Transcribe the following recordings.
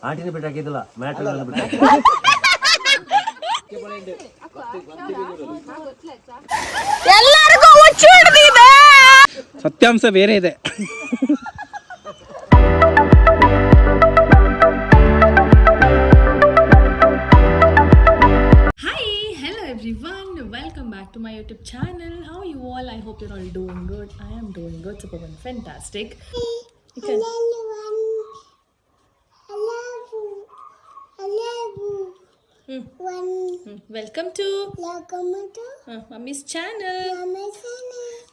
ಆಂಟಿನ ಬಿಟ್ಟು ಹಾಕಿದ್ದಿಲ್ಲ ಮ್ಯಾಟ್ರ್ ಎಲ್ಲರಿಗೂ ಹುಚ್ಚು ಹಿಡಿದಿದೆ. ಸತ್ಯಾಂಶ ಬೇರೆ ಇದೆ. Welcome back to my YouTube channel. How are you all? I hope you're all doing good. I am doing good, super fantastic. Okay. Welcome to Mummy's channel.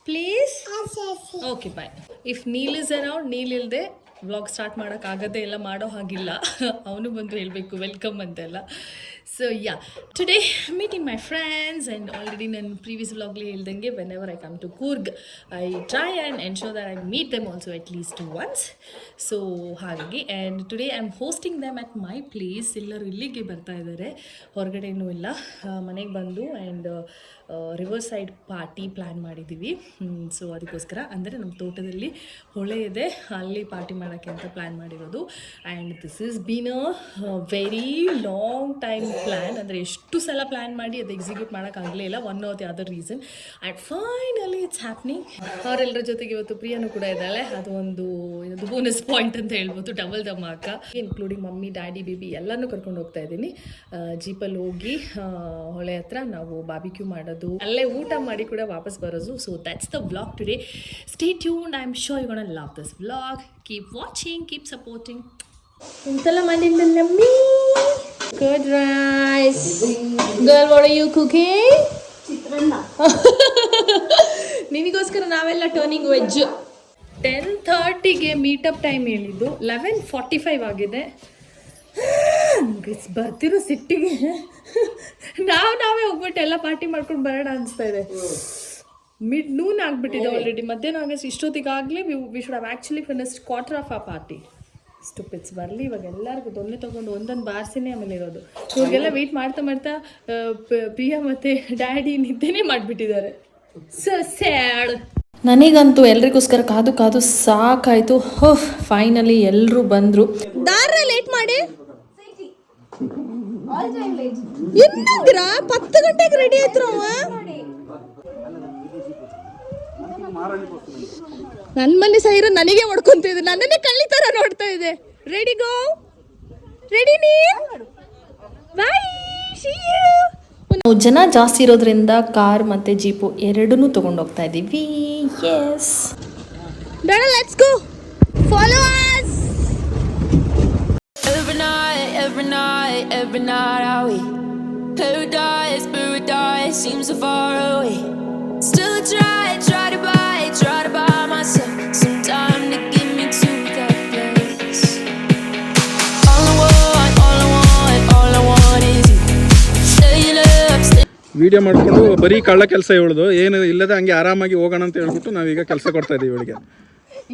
Please. Okay, bye. If Neil is around, Neil ilde vlog start ಮಾಡೋಕ್ಕಾಗದೇ ಇಲ್ಲ, ಮಾಡೋ ಹಾಗಿಲ್ಲ. ಅವನು ಬಂದು ಹೇಳಬೇಕು welcome ಅಂತೆಲ್ಲ. So yeah, today meeting my friends and already ನನ್ನ previous ವ್ಲಾಗ್ಲಿ ಹೇಳ್ದಂಗೆ whenever I come to Coorg I try and ensure that I meet them also at least once. So ಹಾಗಾಗಿ and today I am hosting them at my place. ಎಲ್ಲರೂ ಇಲ್ಲಿಗೆ ಬರ್ತಾ ಇದ್ದಾರೆ, ಹೊರಗಡೆನೂ ಇಲ್ಲ, ಮನೆಗೆ ಬಂದು and river side party plan ಮಾಡಿದ್ದೀವಿ. ಸೊ ಅದಕ್ಕೋಸ್ಕರ ಅಂದರೆ ನಮ್ಮ ತೋಟದಲ್ಲಿ ಹೊಳೆ ಇದೆ, ಅಲ್ಲಿ ಪಾರ್ಟಿ ಮಾಡೋಕ್ಕೆ ಅಂತ ಪ್ಲ್ಯಾನ್ ಮಾಡಿರೋದು. And this is been a very long time plan. ಅಂದರೆ ಎಷ್ಟು ಸಲ ಪ್ಲ್ಯಾನ್ ಮಾಡಿ ಅದು ಎಕ್ಸಿಕ್ಯೂಟ್ ಮಾಡೋಕ್ಕಾಗಲೇ ಇಲ್ಲ, one R the other reason. And finally it's happening. ಅವರೆಲ್ಲರ ಜೊತೆಗೆ ಇವತ್ತು ಪ್ರಿಯಾನು ಕೂಡ ಇದ್ದಾಳೆ, ಅದು ಒಂದು ಬೋನಸ್ ಪಾಯಿಂಟ್ ಅಂತ ಹೇಳ್ಬೋದು, double dhamaka. Including mummy, daddy, baby ಎಲ್ಲನೂ ಕರ್ಕೊಂಡು ಹೋಗ್ತಾ ಇದ್ದೀನಿ. ಜೀಪಲ್ಲಿ ಹೋಗಿ ಹೊಳೆ ಹತ್ರ ನಾವು ಬಾರ್ಬಿಕ್ಯೂ ಮಾಡೋದು, ಅಲ್ಲೇ ಊಟ ಮಾಡಿ ಕೂಡ ವಾಪಸ್ ಬರೋದು. So that's the vlog today. Stay tuned. I am sure you gonna love this vlog. Keep watching, keep supporting. ಇಂತೆಲ್ಲ ಮಾಡಿದ್ದ ನಮ್ಮಿ. Good rice. Girl, what are you cooking? ಚಿತ್ರಾನ್ನ. ನಿನಗೋಸ್ಕರ ನಾವೆಲ್ಲ ಟರ್ನಿಂಗ್ ವೆಜ್. 10:30ಗೆ ಮೀಟಪ್ ಟೈಮ್ ಹೇಳಿದ್ದು, 11:45 ಆಗಿದೆ. ಬರ್ತಿರೋ ಸಿಟ್ಟಿಗೆ ನಾವೇ ಹೋಗ್ಬಿಟ್ಟು ಎಲ್ಲ ಪಾರ್ಟಿ ಮಾಡ್ಕೊಂಡು ಬರೋಣ ಅನಿಸ್ತಾ ಇದೆ. ಮಿಡ್ ನೂನ್ ಆಗಿಬಿಟ್ಟಿದೆ ಆಲ್ರೆಡಿ, ಮಧ್ಯಾಹ್ನ ಆಗಸ್ಟ್. ಇಷ್ಟೊತ್ತಿಗಾಗಲೇ we should have actually finished quarter of a party. Stupids ಬರಲಿ ಇವಾಗ, ಎಲ್ಲರಿಗೂ ದೊನ್ನೆ ತೊಗೊಂಡು ಒಂದೊಂದು ಬಾರ್ಸಿನೇ ಆಮೇಲೆ ಇರೋದು. ಇವ್ರಿಗೆಲ್ಲ ವೆಯ್ಟ್ ಮಾಡ್ತಾ ಮಾಡ್ತಾ ಪ್ರಿಯಾ ಮತ್ತು ಡ್ಯಾಡಿ ನಿದ್ದೆನೇ ಮಾಡಿಬಿಟ್ಟಿದ್ದಾರೆ. So sad. ನನಗಂತೂ ಎಲ್ರಿಗೋಸ್ಕರ ಕಾದು ಕಾದು ಸಾಕಾಯಿತು. ಫೈನಲಿ ಎಲ್ಲರೂ ಬಂದರು. ದಾರ ಲೇಟ್ ಮಾಡಿ ಏನಂದ್ರ 10 ಗಂಟೆಗೆ ರೆಡಿ ಆಯ್ತು. ನನ್ನ ಮನೆ ಸೈರ ನನಗೆ ಹೊಡ್ಕೊಂತ ಇದೆ, ನನ್ನನ್ನೇ ಕಳ್ಳಿ ತರ ನೋಡ್ತಾ ಇದೆ. ರೆಡಿ ಗೋ, ರೆಡಿ ನೀ ಬಾಯ್, ಸೀ ಯು. ಜನ ಜಾಸ್ತಿ ಇರೋದ್ರಿಂದ ಕಾರ್ ಮತ್ತೆ ಜೀಪು ಎರಡನ್ನೂ ತಗೊಂಡು ಹೋಗ್ತಾ ಇದ್ದೀವಿ. ಎಸ್ ಬೇಡ, let's go, follow us. Every night are we paradise seems so far away. Still I try to buy myself some time to get me to that place. All I want is you. Stay in love. Video ಮಾಡಿಕೊಂಡು ಬರೀ ಕಳ್ಳ ಕೆಲಸ ಹೇಳೋದು, ಏನು ಇಲ್ಲದೆ ಹಂಗೆ ಆರಾಮಾಗಿ ಹೋಗೋಣ ಅಂತ ಹೇಳ್ಬಿಟ್ಟು ನಾವೀಗ ಕೆಲಸ ಕೊಡ್ತಾ ಇದ್ದೀವಿ ಇವಳಿಗೆ.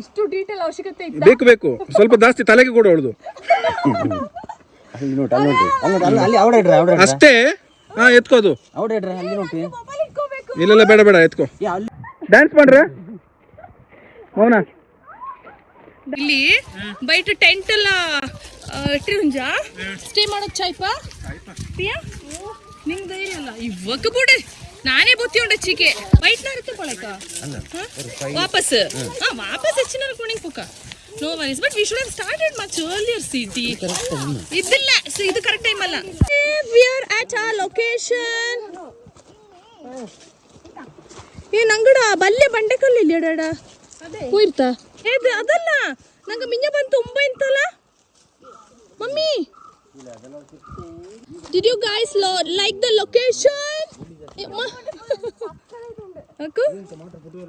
ಇಷ್ಟು ಡೀಟೇಲ್ ಅವಶ್ಯಕತೆ ಬೇಕು ಸ್ವಲ್ಪ ಜಾಸ್ತಿ ತಲೆಗೆ ಕೂಡ ಅವಳದು ಅಷ್ಟೇ. ಎತ್ಕೋದು ಇಲ್ಲ ಬೇಡ ಎತ್ಕೋ. ಡ್ಯಾನ್ಸ್ ಮಾಡ್ರೆ ಮೌನ. ಇಲ್ಲಿ ಬೈಟ್ ಟೆಂಟ್ ಎಲ್ಲ ಇಟ್ಟಿರುಂಜ ಸ್ಟೇ ಮಾಡೋಕ್ ಚಾಯ್ಪ ಪ್ರಿಯಾ ನಿಂಗೆ ಧೈರ್ಯ ಅಲ್ಲ ಇವಾಗ ಬಿಡಿ. ನಾನೇ ಬುತ್ತಿಯುಂಡೆ ಚಿಕೆ ಬೈಟ್ನ ಇರುತ್ತೆ ಪೊಳಕ ವಾಪಸ್ ಹೆಚ್ಚಿನ ಕುಣಿಂಗ್ ಪುಕ್ಕ. No worries, but we should have started much earlier, Siti. Idilla, so idu correct time alla. We are at our location. Ee nangada balle ಬಂಡೆಕಲ್ಲು ಇಲ್ಲಿ ಡಾಡ ಹೋಯ್ತಾ ಏದು ಅದಲ್ಲ, ನಂಗೆ ಮಿಂಜ ಬಂದು ತುಂಬ ಇಂತಲ್ಲ mummy. Did you guys like the location?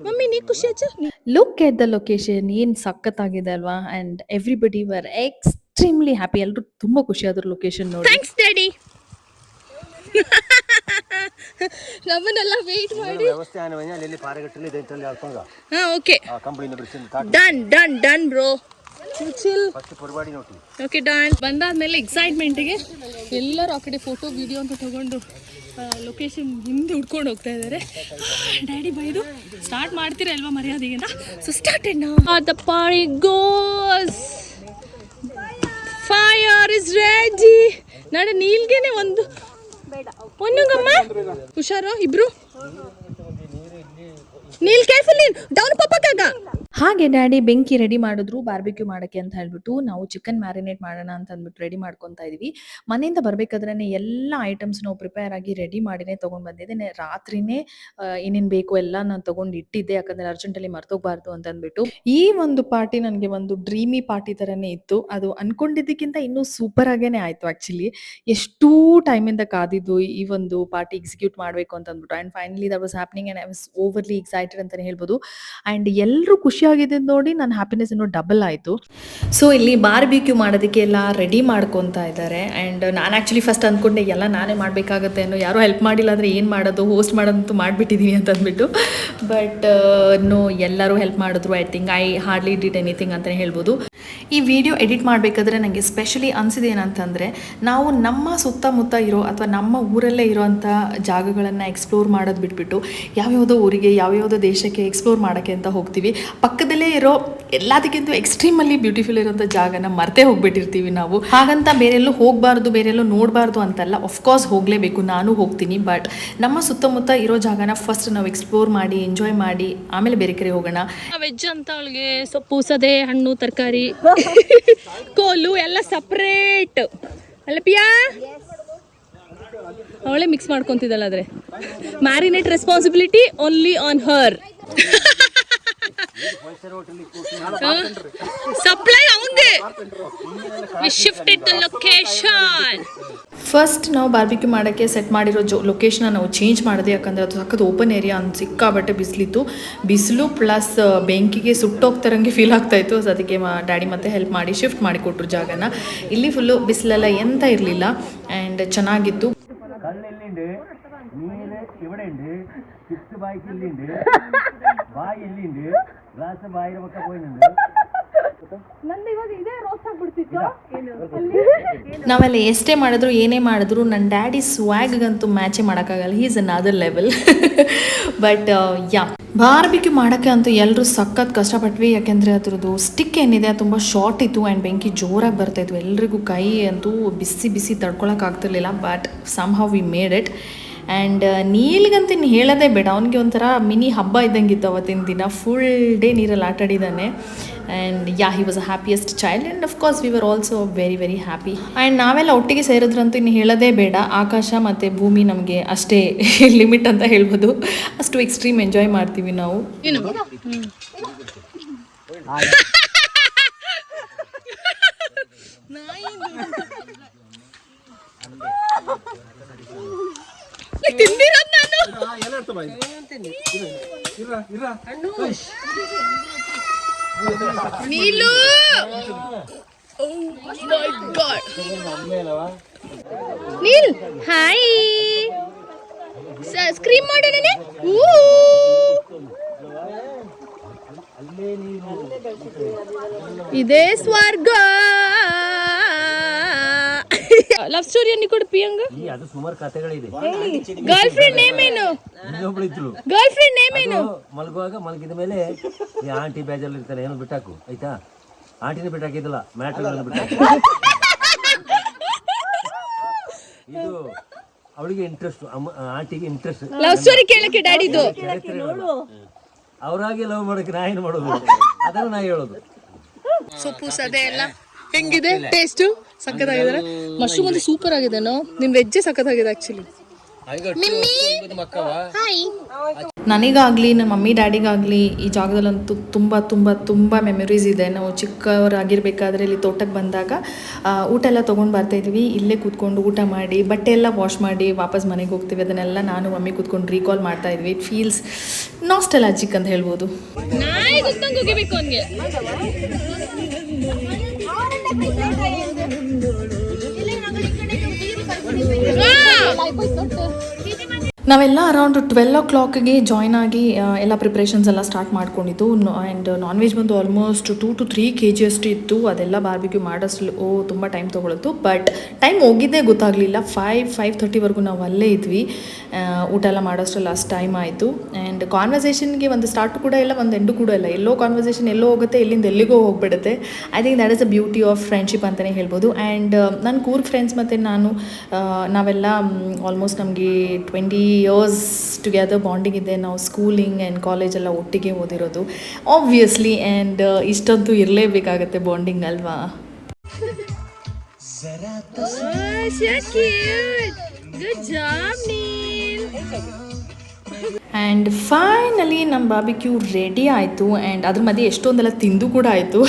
Mummy ನೀ ಖುಷಿ ಆಯ್ತಾ? ಲುಕ್ ಎಟ್ ದ ಲೊಕೇಶನ್, ಏನು ಸಖತ್ತಾಗಿದೆ ಅಲ್ವಾ? And everybody were extremely happy. ಎಲ್ಲರೂ ತುಂಬ ಖುಷಿ ಆದ್ರು ಲೊಕೇಶನ್ ನೋಡಿ. Thanks daddy. ನಮ್ಮನ್ನೆಲ್ಲ ವೇಟ್ ಮಾಡಿ okay done bro. Okay done. ಬಂದಾದ್ಮೇಲೆ ಎಕ್ಸೈಟ್ಮೆಂಟಿಗೆ ಎಲ್ಲರೂ ಆ ಕಡೆ ಫೋಟೋ ವಿಡಿಯೋ ಅಂತ ತಗೊಂಡು ಲೊಕೇಶನ್ ಹಿಂದೆ ಹುಡ್ಕೊಂಡು ಹೋಗ್ತಾ ಇದ್ದಾರೆ. ಡ್ಯಾಡಿ ಬೈದು ಸ್ಟಾರ್ಟ್ ಮಾಡ್ತೀರಾ ಅಲ್ವಾ ಮರ್ಯಾದೆಗಿಂತ. So started now. The party goes. Fire is ready. ನಾಳೆ ನೀಲ್ಗೆನೆ ಒಂದು ಒಂದೊಂಗಮ್ಮ ಹುಷಾರು ಇಬ್ರು. ನೀಲ್ ಕೇರ್ಫುಲ್ ಡೌನ್ ಪಪ್ಪಕ್ಕಾಗ. ಹಾಗೆ ಡ್ಯಾಡಿ ಬೆಂಕಿ ರೆಡಿ ಮಾಡಿದ್ರು ಬಾರ್ಬಿಕ್ಯೂ ಮಾಡೋಕ್ಕೆ ಅಂತ ಹೇಳ್ಬಿಟ್ಟು. ನಾವು ಚಿಕನ್ ಮ್ಯಾರಿನೇಟ್ ಮಾಡೋಣ ಅಂತ ಅಂದ್ಬಿಟ್ಟು ರೆಡಿ ಮಾಡ್ಕೊತಾ ಇದೀವಿ. ಮನೆಯಿಂದ ಬರಬೇಕಾದ್ರೆ ಎಲ್ಲ ಐಟಮ್ಸ್ ನಾವು ಪ್ರಿಪೇರ್ ಆಗಿ ರೆಡಿ ಮಾಡಿನೇ ತೊಗೊಂಡು ಬಂದಿದ್ದೆ. ರಾತ್ರಿನೇ ಏನೇನು ಬೇಕು ಎಲ್ಲ ನಾನು ತೊಗೊಂಡು ಇಟ್ಟಿದ್ದೆ, ಯಾಕಂದರೆ ಅರ್ಜೆಂಟಲ್ಲಿ ಮರ್ತೋಗ್ಬಾರ್ದು ಅಂತ ಅಂದ್ಬಿಟ್ಟು. ಈ ಒಂದು ಪಾರ್ಟಿ ನನಗೆ ಒಂದು ಡ್ರೀಮಿ ಪಾರ್ಟಿ ಥರನೇ ಇತ್ತು. ಅದು ಅಂದ್ಕೊಂಡಿದ್ದಕ್ಕಿಂತ ಇನ್ನೂ ಸೂಪರ್ ಆಗೇನೆ ಆಯಿತು ಆ್ಯಕ್ಚುಲಿ. ಎಷ್ಟೂ ಟೈಮಿಂದ ಕಾದಿದ್ದು ಈ ಒಂದು ಪಾರ್ಟಿ ಎಕ್ಸಿಕ್ಯೂಟ್ ಮಾಡಬೇಕು ಅಂತ ಅಂದ್ಬಿಟ್ಟು. And finally that was happening and I was overly excited ಅಂತಲೇ ಹೇಳ್ಬೋದು. ಆ್ಯಂಡ್ ಎಲ್ಲರೂ ಖುಷಿಯಾಗಿದ್ದು ನೋಡಿ ನನ್ನ ಹ್ಯಾಪಿನೆಸ್ ಇನ್ನೂ ಡಬಲ್ ಆಯಿತು. ಸೊ ಇಲ್ಲಿ ಬಾರ್ಬಿಕ್ಯೂ ಮಾಡೋದಕ್ಕೆ ಎಲ್ಲ ರೆಡಿ ಮಾಡ್ಕೊತಾ ಇದ್ದಾರೆ. ಆ್ಯಂಡ್ ನಾನು ಆ್ಯಕ್ಚುಲಿ ಫಸ್ಟ್ ಅಂದ್ಕೊಂಡೆ ಎಲ್ಲ ನಾನೇ ಮಾಡಬೇಕಾಗತ್ತೆ ಅನ್ನೋ, ಯಾರೂ ಹೆಲ್ಪ್ ಮಾಡಿಲ್ಲ ಅಂದರೆ ಏನು ಮಾಡೋದು, ಹೋಸ್ಟ್ ಮಾಡೋದಂತೂ ಮಾಡಿಬಿಟ್ಟಿದ್ದೀನಿ ಅಂತ ಅಂದ್ಬಿಟ್ಟು. ಬಟ್ ನೋ, ಎಲ್ಲರೂ ಹೆಲ್ಪ್ ಮಾಡಿದ್ರು. I think I hardly did anything ಅಂತಲೇ ಹೇಳ್ಬೋದು. ಈ ವಿಡಿಯೋ ಎಡಿಟ್ ಮಾಡಬೇಕಾದ್ರೆ ನನಗೆ ಸ್ಪೆಷಲಿ ಅನಿಸಿದೆ ಏನಂತಂದರೆ, ನಾವು ನಮ್ಮ ಸುತ್ತಮುತ್ತ ಇರೋ ಅಥವಾ ನಮ್ಮ ಊರಲ್ಲೇ ಇರೋವಂಥ ಜಾಗಗಳನ್ನು ಎಕ್ಸ್ಪ್ಲೋರ್ ಮಾಡೋದು ಬಿಟ್ಬಿಟ್ಟು ಯಾವ್ಯಾವುದೋ ಊರಿಗೆ ಯಾವ್ಯಾವುದೋ ದೇಶಕ್ಕೆ ಎಕ್ಸ್ಪ್ಲೋರ್ ಮಾಡೋಕ್ಕೆ ಅಂತ ಹೋಗ್ತೀವಿ. ಪಕ್ಕದಲ್ಲೇ ಇರೋ ಎಲ್ಲದಕ್ಕಿಂತ ಎಕ್ಸ್ಟ್ರೀಮಲ್ಲಿ ಬ್ಯೂಟಿಫುಲ್ ಇರೋಂಥ ಜಾಗನ ಮರ್ತೇ ಹೋಗ್ಬಿಟ್ಟಿರ್ತೀವಿ ನಾವು. ಹಾಗಂತ ಬೇರೆಲ್ಲೂ ಹೋಗಬಾರ್ದು, ಬೇರೆಲ್ಲೂ ನೋಡಬಾರ್ದು ಅಂತಲ್ಲ, ಅಫ್ಕೋರ್ಸ್ ಹೋಗಲೇಬೇಕು, ನಾನು ಹೋಗ್ತೀನಿ. ಬಟ್ ನಮ್ಮ ಸುತ್ತಮುತ್ತ ಇರೋ ಜಾಗನ ಫಸ್ಟ್ ನಾವು ಎಕ್ಸ್ಪ್ಲೋರ್ ಮಾಡಿ ಎಂಜಾಯ್ ಮಾಡಿ ಆಮೇಲೆ ಬೇರೆ ಕಡೆ ಹೋಗೋಣ. ವೆಜ್ ಅಂತ ಅವಳಿಗೆ ಸೊಪ್ಪು, ಸದೆ, ಹಣ್ಣು, ತರಕಾರಿ, ಕೋಲು ಎಲ್ಲ ಸಪ್ರೇಟ್ ಅಲ್ಲ ಪಿಯಾ. ಅವಳೇ ಮಿಕ್ಸ್ ಮಾಡ್ಕೊತಿದ್ದಲ್ಲ. ಆದರೆ marinate responsibility only on her. Supply ಅವಂಗೆ. We shifted the location. First ನಾವು ಬಾರ್ಬಿಕ್ಯೂ ಮಾಡೋಕ್ಕೆ ಸೆಟ್ ಮಾಡಿರೋ ಲೊಕೇಶನ್ನ ನಾವು ಚೇಂಜ್ ಮಾಡಿದೆ. ಯಾಕಂದರೆ ಅದು ಸಕ್ಕತ್ ಓಪನ್ ಏರಿಯಾ, ಅಂತ ಸಿಕ್ಕಾಬಟ್ಟೆ ಬಿಸಿಲಿತ್ತು. ಬಿಸಿಲು ಪ್ಲಸ್ ಬೆಂಕಿಗೆ ಸುಟ್ಟೋಗ್ತಾರಂಗೆ ಫೀಲ್ ಆಗ್ತಾಯಿತ್ತು. ಸೊ ಅದಕ್ಕೆ ಡ್ಯಾಡಿ ಮತ್ತೆ ಹೆಲ್ಪ್ ಮಾಡಿ ಶಿಫ್ಟ್ ಮಾಡಿಕೊಟ್ರು ಜಾಗನ. ಇಲ್ಲಿ ಫುಲ್ಲು ಬಿಸಿಲೆಲ್ಲ ಎಂತ ಇರಲಿಲ್ಲ ಆ್ಯಂಡ್ ಚೆನ್ನಾಗಿತ್ತು. ನಾವೆಲ್ಲ ಎಷ್ಟೇ ಮಾಡಿದ್ರು ಏನೇ ಮಾಡಿದ್ರು ನನ್ನ ಡ್ಯಾಡಿ ಸ್ವ್ಯಾಗಂತೂ ಮ್ಯಾಚೇ ಮಾಡೋಕ್ಕಾಗಲ್ಲ. He is another level. But yeah, barbecue ಮಾಡೋಕ್ಕೆ ಅಂತೂ ಎಲ್ಲರೂ ಸಖತ್ ಕಷ್ಟಪಟ್ವಿ. ಯಾಕೆಂದರೆ ಅದ್ರದ್ದು ಸ್ಟಿಕ್ ಏನಿದೆ ತುಂಬ ಶಾರ್ಟ್ ಇತ್ತು ಆ್ಯಂಡ್ ಬೆಂಕಿ ಜೋರಾಗಿ ಬರ್ತಾಯಿತ್ತು. ಎಲ್ರಿಗೂ ಕೈ ಅಂತೂ ಬಿಸಿ ಬಿಸಿ ತಡ್ಕೊಳಕ್ಕಾಗ್ತಿರ್ಲಿಲ್ಲ. But somehow we made it. And ನೀಲ್ಗಂತ ಇನ್ನು ಹೇಳೋದೇ ಬೇಡ, ಅವನಿಗೆ ಒಂಥರ ಮಿನಿ ಹಬ್ಬ ಇದ್ದಂಗಿತ್ತು ಅವತ್ತಿನ ದಿನ. ಫುಲ್ ಡೇ ನೀರಲ್ಲಿ ಆಟಾಡಿದ್ದಾನೆ. And yeah, he was a happiest child. And of course we were also very very happy. And ನಾವೆಲ್ಲ ಒಟ್ಟಿಗೆ ಸೇರಿದ್ರಂತೂ ಇನ್ನು ಹೇಳೋದೇ ಬೇಡ. ಆಕಾಶ ಮತ್ತು ಭೂಮಿ ನಮಗೆ ಅಷ್ಟೇ ಲಿಮಿಟ್ ಅಂತ ಹೇಳ್ಬೋದು. ಅಷ್ಟು ಎಕ್ಸ್ಟ್ರೀಮ್ ಎಂಜಾಯ್ ಮಾಡ್ತೀವಿ ನಾವು. ನೀಲು, ನೀಲ್ ಹಾಯ್. ಸ್ಕ್ರೀಮ್ ಮಾಡೋಣ. ಇದೇ ಸ್ವರ್ಗ. ಲವ್ ಸ್ಟೋರಿ ಅನ್ನಿ ಕೊಡು ಪಿಯಂಗ. ಅದು ಸುಮಾರು ಕಥೆಗಳಿದೆ. ಗರ್ಲ್ ಫ್ರೆಂಡ್ ನೇಮ್ ಏನು? ಗರ್ಲ್ ಫ್ರೆಂಡ್ ನೇಮ್ ಏನು? ಮಲಗುವಾಗ ಮಲಗಿದ ಮೇಲೆ ಈ ಆಂಟಿ ಬೇಜಾರಲ್ಲಿ ಇರ್ತಾರೆ, ಏನೋ ಬಿಟ್ಟಾಕು ಆಯ್ತಾ. ಆಂಟಿನ ಬಿಟ್ಟಾಕಿದ್ದಲ್ಲ, ಮ್ಯಾಟ್ರಿಗಳನ್ನು ಬಿಟ್ಟಾಕು. ಇದು ಅವಳಿಗೆ ಇಂಟ್ರೆಸ್ಟ್, ಆಂಟಿಗೆ ಇಂಟ್ರೆಸ್ಟ್. ಲವ್ ಸ್ಟೋರಿ ಕೇಳಕ್ಕೆ ಡ್ಯಾಡಿದು. ಅವರಾಗಿ ಲವ್ ಮಾಡೋಕೆ ನಾ ಏನು ಮಾಡೋದು, ಅದನ್ನು ನಾ ಹೇಳೋದು. ಸೊಪ್ಪು ಸದೆ ಎಲ್ಲ ಹೆಂಗಿದೆ ಟೇಸ್ಟ್? ಸಖತ್ತಾಗಿದೆ. ಮಶ್ರೂಮ್ ಅಂತೂ ಸೂಪರ್ ಆಗಿದೆ. ನಿಮ್ ವೆಜ್ಜೇ ಸಖತ್ತಾಗಿದೆ ಆಕ್ಚುಲಿ. ನನಗಾಗಲಿ ನನ್ನ ಮಮ್ಮಿ ಡ್ಯಾಡಿಗಾಗಲಿ ಈ ಜಾಗದಲ್ಲಂತೂ ತುಂಬ ತುಂಬ ತುಂಬ ಮೆಮೊರೀಸ್ ಇದೆ. ನಾವು ಚಿಕ್ಕವರಾಗಿರ್ಬೇಕಾದ್ರೆ ಇಲ್ಲಿ ತೋಟಕ್ಕೆ ಬಂದಾಗ ಊಟ ಎಲ್ಲ ತೊಗೊಂಡು ಬರ್ತಾಯಿದ್ವಿ. ಇಲ್ಲೇ ಕೂತ್ಕೊಂಡು ಊಟ ಮಾಡಿ ಬಟ್ಟೆ ಎಲ್ಲ ವಾಶ್ ಮಾಡಿ ವಾಪಸ್ ಮನೆಗೆ ಹೋಗ್ತೀವಿ. ಅದನ್ನೆಲ್ಲ ನಾನು ಮಮ್ಮಿ ಕೂತ್ಕೊಂಡು ರೀಕಾಲ್ ಮಾಡ್ತಾಯಿದ್ವಿ. ಇಟ್ ಫೀಲ್ಸ್ ನಾಸ್ಟಾಲಜಿಕ್ ಅಂತ ಹೇಳ್ಬೋದು. ನಾವೆಲ್ಲ ಅರೌಂಡ್ 12 o'clockಗೆ ಜಾಯ್ನ್ ಆಗಿ ಎಲ್ಲ ಪ್ರಿಪ್ರೇಷನ್ಸ್ ಎಲ್ಲ ಸ್ಟಾರ್ಟ್ ಮಾಡ್ಕೊಂಡಿದ್ದು. ಆ್ಯಂಡ್ ನಾನ್ ವೆಜ್ ಬಂದು ಆಲ್ಮೋಸ್ಟ್ 2 to 3 kg ಅಷ್ಟು ಇತ್ತು. ಅದೆಲ್ಲ ಬಾರ್ಬಿಕ್ಯೂ ಮಾಡೋಷ್ಟು ತುಂಬ ಟೈಮ್ ತೊಗೊಳ್ತು. ಬಟ್ ಟೈಮ್ ಹೋಗಿದ್ದೇ ಗೊತ್ತಾಗಲಿಲ್ಲ. 5:30ವರೆಗೂ ನಾವು ಅಲ್ಲೇ ಇದ್ವಿ. ಊಟ ಎಲ್ಲ ಮಾಡೋಷ್ಟರಲ್ಲಿ ಅಷ್ಟು ಟೈಮ್ ಆಯಿತು. ಆ್ಯಂಡ್ ಕಾನ್ವರ್ಸೇಷನ್ಗೆ ಒಂದು ಸ್ಟಾರ್ಟು ಕೂಡ ಇಲ್ಲ, ಒಂದು ಎಂಡು ಕೂಡ ಇಲ್ಲ. ಎಲ್ಲೋ ಕಾನ್ವರ್ಸೇಷನ್ ಎಲ್ಲೋ ಹೋಗುತ್ತೆ, ಎಲ್ಲಿಂದ ಎಲ್ಲಿಗೋ ಹೋಗ್ಬಿಡುತ್ತೆ. I think that is the beauty of friendship ಅಂತಲೇ ಹೇಳ್ಬೋದು. ಆ್ಯಂಡ್ ನನ್ನ ಕೂರ್ಗ್ ಫ್ರೆಂಡ್ಸ್ ಮತ್ತು ನಾನು ನಾವೆಲ್ಲ ಆಲ್ಮೋಸ್ಟ್ ನಮಗೆ 20 years ಟುಗೆದರ್ ಬಾಂಡಿಂಗ್ ಇದೆ. ನಾವು ಸ್ಕೂಲಿಂಗ್ ಆ್ಯಂಡ್ ಕಾಲೇಜೆಲ್ಲ ಒಟ್ಟಿಗೆ ಓದಿರೋದು ಆಬ್ವಿಯಸ್ಲಿ. ಆ್ಯಂಡ್ ಇಷ್ಟಂತೂ ಇರಲೇಬೇಕಾಗತ್ತೆ ಬಾಂಡಿಂಗ್ ಅಲ್ವಾ. ಆ್ಯಂಡ್ ಫೈನಲಿ ನಮ್ಮ ಬಾರ್ಬಿಕ್ಯೂ ರೆಡಿ ಆಯಿತು. ಆ್ಯಂಡ್ ಅದ್ರ ಮಧ್ಯೆ ಎಷ್ಟೊಂದೆಲ್ಲ ತಿಂದು ಕೂಡ ಆಯಿತು.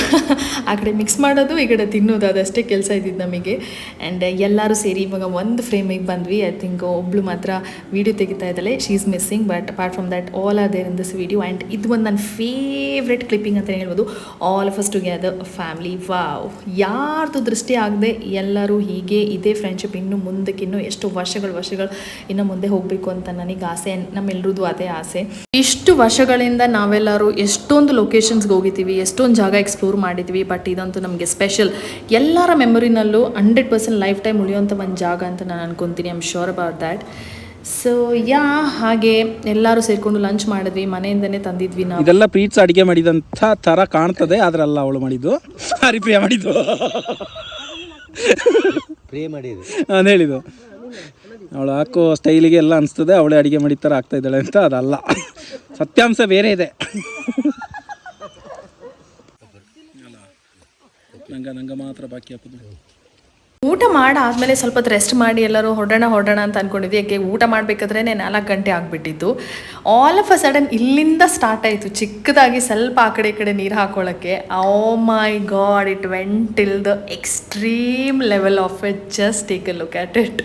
ಆ ಕಡೆ ಮಿಕ್ಸ್ ಮಾಡೋದು, ಈ ಕಡೆ ತಿನ್ನೋದು, ಅದಷ್ಟೇ ಕೆಲಸ ಇದ್ದಿದ್ದು ನಮಗೆ. ಆ್ಯಂಡ್ ಎಲ್ಲರೂ ಸೇರಿ ಇವಾಗ ಒಂದು ಫ್ರೇಮಿಗೆ ಬಂದ್ವಿ. ಐ ಥಿಂಕ್ ಒಬ್ಬಳು ಮಾತ್ರ ವೀಡಿಯೋ ತೆಗಿತಾ ಇದ್ದಾಳೆ, she is missing. But apart from that all are there in this video. And ಇದು ಒಂದು ನನ್ನ ಫೇವ್ರೆಟ್ ಕ್ಲಿಪ್ಪಿಂಗ್ ಅಂತಲೇ ಹೇಳ್ಬೋದು. All of us together family. Wow, ಯಾರ್ದು ದೃಷ್ಟಿ ಆಗದೆ ಎಲ್ಲರೂ ಹೀಗೆ ಇದೇ ಫ್ರೆಂಡ್ಶಿಪ್ ಇನ್ನು ಮುಂದಕ್ಕೆ ಇನ್ನೂ ಎಷ್ಟು ವರ್ಷಗಳು ಇನ್ನು ಮುಂದೆ ಹೋಗಬೇಕು ಅಂತ ನನಗೆ ಆಸೆ. ನಮ್ಮೆಲ್ಲರದು ಅದೇ ಆಸೆ. ಇಷ್ಟು ವರ್ಷಗಳಿಂದ ನಾವೆಲ್ಲರೂ ಎಷ್ಟೊಂದು ಲೊಕೇಶನ್ಸ್ಗೆ ಹೋಗಿದ್ದೀವಿ, ಎಷ್ಟೊಂದು ಜಾಗ ಎಕ್ಸ್ಪ್ಲೋರ್ ಮಾಡಿದ್ವಿ. ಬಟ್ ಇದಂತೂ ನಮಗೆ ಸ್ಪೆಷಲ್. ಎಲ್ಲರ ಮೆಮೊರಿನಲ್ಲೂ 100% ಲೈಫ್ ಟೈಮ್ ಉಳಿಯುವಂಥ ಒಂದು ಜಾಗ ಅಂತ ನಾನು ಅನ್ಕೊತೀನಿ. I am sure about that. So ಹಾಗೆ ಎಲ್ಲರೂ ಸೇರಿಕೊಂಡು ಲಂಚ್ ಮಾಡಿದ್ವಿ. ಮನೆಯಿಂದನೇ ತಂದಿದ್ವಿ ನಾವು. ಇದೆಲ್ಲ ಪ್ರೀತ್ಸ್ ಅಡುಗೆ ಮಾಡಿದಂಥ ಥರ ಕಾಣ್ತದೆ, ಆದ್ರಲ್ಲ ಅವಳು ಮಾಡಿದ್ದು. ಪ್ರಿಯ ಮಾಡಿದ್ದು ನಾನು ಹೇಳಿದ್ದು. ಅವಳು ಹಾಕೋ ಸ್ಟೈಲಿಗೆ ಎಲ್ಲ ಅನಿಸ್ತದೆ ಅವಳೇ ಅಡುಗೆ ಮಾಡಿದ ಥರ ಆಗ್ತಾ ಇದ್ದಾಳೆ ಅಂತ. ಅದಲ್ಲ, ಸತ್ಯಾಂಶ ಬೇರೆ ಇದೆ. ನಂಗೆ ಮಾತ್ರ ಬಾಕಿ ಹಾಕೋದು. ಊಟ ಮಾಡಾದ್ಮೇಲೆ ಸ್ವಲ್ಪ ಹೊತ್ತು ರೆಸ್ಟ್ ಮಾಡಿ ಎಲ್ಲರೂ ಹೊರಡೋಣ ಅಂತ ಅಂದ್ಕೊಂಡಿದ್ವಿ. ಯಾಕೆ ಊಟ ಮಾಡಬೇಕಾದ್ರೆ 4 ಗಂಟೆ ಆಗಿಬಿಟ್ಟಿತ್ತು. ಆಲ್ ಆಫ್ ಅ ಸಡನ್ ಇಲ್ಲಿಂದ ಸ್ಟಾರ್ಟ್ ಆಯಿತು ಚಿಕ್ಕದಾಗಿ ಸ್ವಲ್ಪ ಆ ಕಡೆ ಈ ಕಡೆ ನೀರು ಹಾಕೊಳ್ಳೋಕ್ಕೆ. Oh my god, it went till the extreme level of it. Just take a look at it.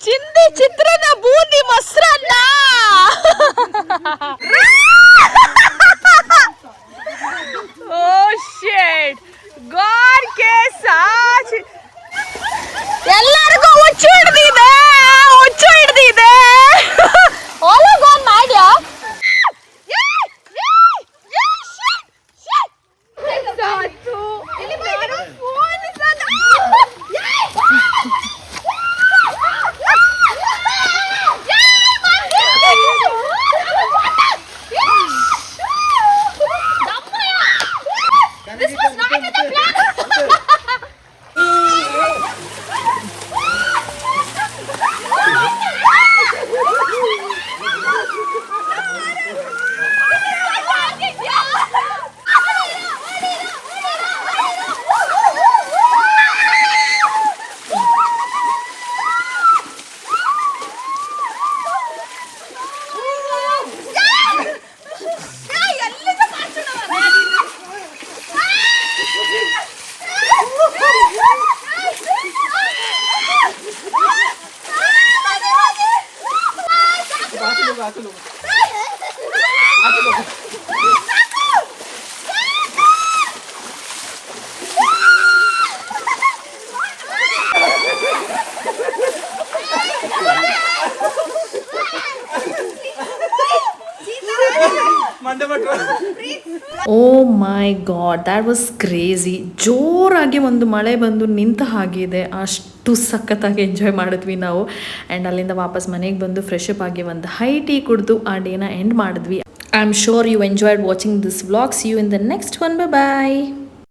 ಚಿಂದಿ ಚಿತ್ರಾನ್ನ, ಬೂಂದಿ, ಮೊಸರನ್ನ, ಓ ಶಿಟ್, ಗಾಡ್ ಕೆ ಸಾಚ್. ಎಲ್ಲರಿಗೂ ಹುಚ್ಚು ಹಿಡ್ದಿದೆ. ಒಳಗೆ ಒಂದು ಮಾಡ್ಯಾ. This was not in the plan. Oh my god, that was crazy. ಜೋರಾಗಿ ಒಂದು ಮಳೆ ಬಂದು ನಿಂತ ಹಾಗಿದೆ. ಅಷ್ಟು ಸಖತ್ತಾಗಿ ಎಂಜಾಯ್ ಮಾಡಿದ್ವಿ ನಾವು. ಆ್ಯಂಡ್ ಅಲ್ಲಿಂದ ವಾಪಸ್ ಮನೆಗೆ ಬಂದು ಫ್ರೆಶ್ ಅಪ್ ಆಗಿ ಒಂದು ಹೈ ಟೀ ಕುಡಿದು ಆ ಡೇನ ಎಂಡ್ ಮಾಡಿದ್ವಿ. I am sure you enjoyed watching this vlog. See you in the next one. Bye bye.